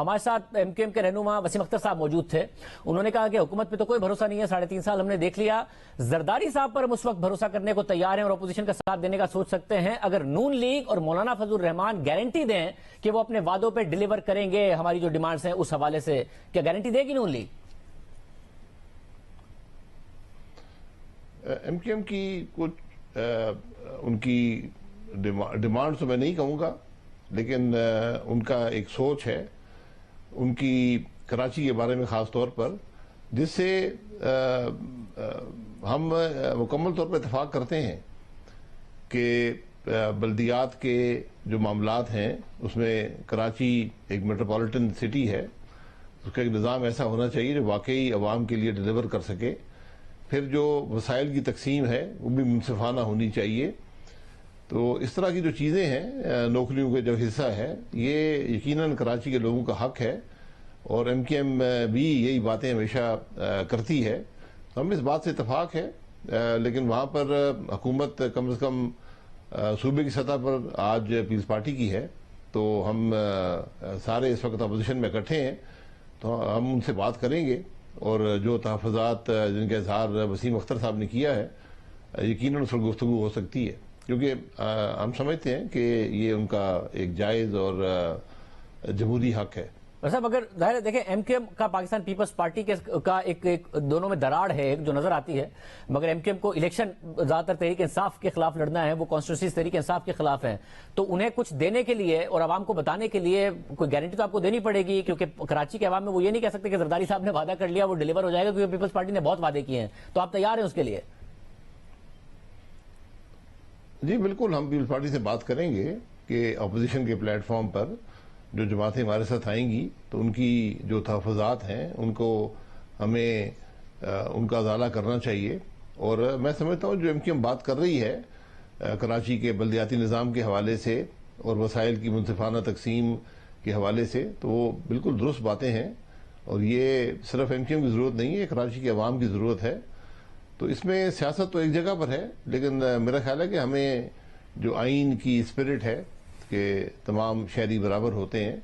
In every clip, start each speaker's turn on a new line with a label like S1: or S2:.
S1: ہمارے ساتھ M Q M کے رہنما وسیم اختر صاحب موجود تھے. انہوں نے کہا کہ حکومت پہ تو کوئی بھروسہ نہیں ہے, 3.5 سال ہم نے دیکھ لیا. زرداری صاحب پر ہم اس وقت بھروسہ کرنے کو تیار ہیں اور اپوزیشن کا ساتھ دینے کا سوچ سکتے ہیں اگر نون لیگ اور مولانا فضل الرحمان گارنٹی دیں کہ وہ اپنے وعدوں پہ ڈیلیور کریں گے ہماری جو ڈیمانڈز ہیں اس حوالے سے. کیا گارنٹی دے گی نون لیگ؟
S2: ایم کیو ایم کی کچھ ان کی ڈیمانڈ تو میں نہیں کہوں گا, لیکن ان کا ایک سوچ ہے ان کی کراچی کے بارے میں خاص طور پر, جس سے ہم مکمل طور پر اتفاق کرتے ہیں کہ بلدیات کے جو معاملات ہیں اس میں کراچی ایک میٹروپولیٹن سٹی ہے, اس کا ایک نظام ایسا ہونا چاہیے جو واقعی عوام کے لیے ڈیلیور کر سکے. پھر جو وسائل کی تقسیم ہے وہ بھی منصفانہ ہونی چاہیے. تو اس طرح کی جو چیزیں ہیں, نوکریوں کے جو حصہ ہے, یہ یقیناً کراچی کے لوگوں کا حق ہے اور ایم کیو ایم بھی یہی باتیں ہمیشہ کرتی ہے. ہم اس بات سے اتفاق ہے, لیکن وہاں پر حکومت کم از کم صوبے کی سطح پر آج پیپلز پارٹی کی ہے, تو ہم سارے اس وقت اپوزیشن میں اکٹھے ہیں, تو ہم ان سے بات کریں گے اور جو تحفظات جن کا اظہار وسیم اختر صاحب نے کیا ہے یقیناً اس پر گفتگو ہو سکتی ہے, کیونکہ ہم سمجھتے ہیں کہ یہ ان کا ایک جائز اور جمہوری حق ہے.
S1: صاحب اگر ظاہر ہے دیکھیں ایم کیو ایم کا پاکستان پیپلز پارٹی کا ایک دونوں میں دراڑ ہے جو نظر آتی ہے, مگر ایم کیو ایم کو الیکشن زیادہ تر تحریک انصاف کے خلاف لڑنا ہے, وہ کانسٹیٹیوشنسی تحریک انصاف کے خلاف ہیں, تو انہیں کچھ دینے کے لیے اور عوام کو بتانے کے لیے کوئی گارنٹی تو آپ کو دینی پڑے گی, کیونکہ کراچی کے عوام میں وہ یہ نہیں کہہ سکتے کہ زرداری صاحب نے وعدہ کر لیا وہ ڈیلیور ہو جائے گا, کیونکہ پیپلز پارٹی نے بہت وعدے کیے ہیں, تو آپ تیار ہیں اس کے لیے؟
S2: جی بالکل, ہم پیپلز پارٹی سے بات کریں گے کہ اپوزیشن کے پلیٹ فارم پر جو جماعتیں ہمارے ساتھ آئیں گی تو ان کی جو تحفظات ہیں ان کو ہمیں ان کا ازالہ کرنا چاہیے. اور میں سمجھتا ہوں جو ایم کیو ایم بات کر رہی ہے کراچی کے بلدیاتی نظام کے حوالے سے اور وسائل کی منصفانہ تقسیم کے حوالے سے, تو وہ بالکل درست باتیں ہیں, اور یہ صرف ایم کیو ایم کی ضرورت نہیں ہے, کراچی کے عوام کی ضرورت ہے. تو اس میں سیاست تو ایک جگہ پر ہے, لیکن میرا خیال ہے کہ ہمیں جو آئین کی اسپرٹ ہے کہ تمام شہری برابر ہوتے ہیں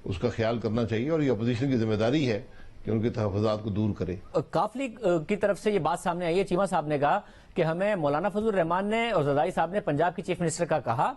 S2: اس کا خیال کرنا چاہیے, اور یہ اپوزیشن کی ذمہ داری ہے کہ ان کے تحفظات کو دور کرے.
S1: کاف لیگ کی طرف سے یہ بات سامنے آئی ہے, چیمہ صاحب نے کہا کہ ہمیں مولانا فضل الرحمان نے اور زرداری صاحب نے پنجاب کی چیف منسٹر کا کہا,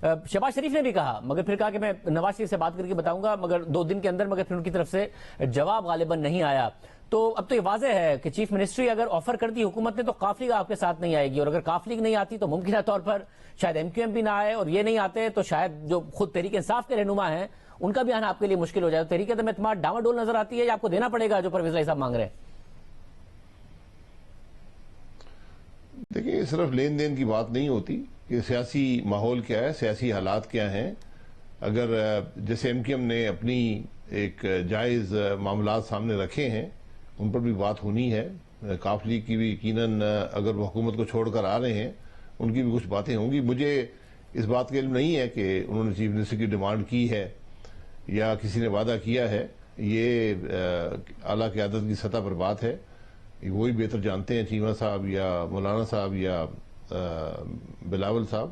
S1: شہباز شریف نے بھی کہا, مگر پھر کہا کہ میں نواز شریف سے بات کر کے بتاؤں گا, مگر 2 دن کے اندر, مگر پھر ان کی طرف سے جواب غالباً نہیں آیا. تو اب تو یہ واضح ہے کہ چیف منسٹری اگر آفر کر دی حکومت نے تو کاف لیگ آپ کے ساتھ نہیں آئے گی, اور اگر کاف لیگ نہیں آتی تو ممکنہ طور پر شاید ایم کیو ایم بھی نہ آئے, اور یہ نہیں آتے تو شاید جو خود تحریک انصاف کے رہنما ہیں ان کا بھی آنا آپ کے لیے مشکل ہو جائے. تو تحریک عدم اعتماد ڈاما ڈول نظر آتی ہے یا آپ کو دینا پڑے گا جو پرویز رائی صاحب مانگ رہے ہیں؟
S2: دیکھیں, صرف لین دین کی بات نہیں ہوتی کہ سیاسی ماحول کیا ہے, سیاسی حالات کیا ہیں. اگر جیسے ایم کیو ایم نے اپنی ایک جائز معاملات سامنے رکھے ہیں ان پر بھی بات ہونی ہے. کاف لیگ کی بھی یقیناً اگر وہ حکومت کو چھوڑ کر آ رہے ہیں ان کی بھی کچھ باتیں ہوں گی. مجھے اس بات کا علم نہیں ہے کہ انہوں نے چیف منسٹر کی ڈیمانڈ کی ہے یا کسی نے وعدہ کیا ہے, یہ اعلیٰ قیادت کی سطح پر بات ہے, وہی بہتر جانتے ہیں, چیمہ صاحب یا مولانا صاحب یا بلاول صاحب.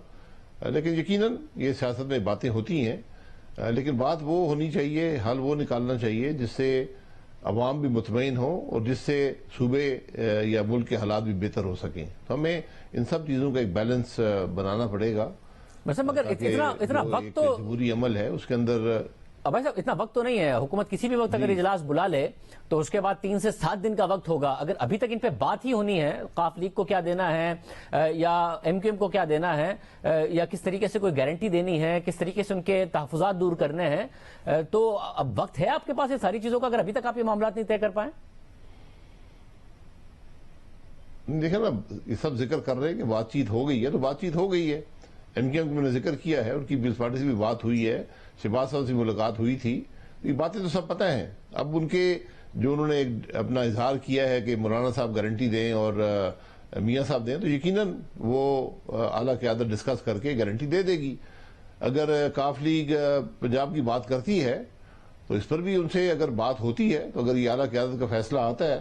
S2: لیکن یقیناً یہ سیاست میں باتیں ہوتی ہیں, لیکن بات وہ ہونی چاہیے, حل وہ نکالنا چاہیے جس سے عوام بھی مطمئن ہو اور جس سے صوبے یا ملک کے حالات بھی بہتر ہو سکیں. تو ہمیں ان سب چیزوں کا ایک بیلنس بنانا پڑے گا.
S1: مگر اتنا وقت تو
S2: جمہوری عمل ہے اس کے اندر.
S1: بھائی صاحب اتنا وقت تو نہیں ہے, حکومت کسی بھی وقت اگر اجلاس بلا لے تو اس کے بعد 3 سے 7 دن کا وقت ہوگا. اگر ابھی تک ان پہ بات ہی ہونی ہے, کاف لیگ کو کیا دینا ہے یا ایم کیو ایم کو کیا دینا ہے, یا کس طریقے سے کوئی گارنٹی دینی ہے, کس طریقے سے ان کے تحفظات دور کرنے ہیں, تو اب وقت ہے آپ کے پاس یہ ساری چیزوں کا, اگر ابھی تک آپ یہ معاملات نہیں طے کر پائیں؟
S2: دیکھیں نا, یہ سب ذکر کر رہے ہیں کہ بات چیت ہو گئی ہے, تو بات چیت ہو گئی ہے. ایم کیو ایم کو میں نے ذکر کیا ہے, ان کی پیپلز پارٹی سے بھی بات ہوئی ہے, شہباز صاحب سے ملاقات ہوئی تھی. یہ باتیں تو سب پتہ ہیں. اب ان کے جو انہوں نے اپنا اظہار کیا ہے کہ مولانا صاحب گارنٹی دیں اور میاں صاحب دیں, تو یقیناً وہ اعلیٰ قیادت ڈسکس کر کے گارنٹی دے دے گی. اگر کاف لیگ پنجاب کی بات کرتی ہے تو اس پر بھی ان سے اگر بات ہوتی ہے, تو اگر یہ اعلیٰ قیادت کا فیصلہ آتا ہے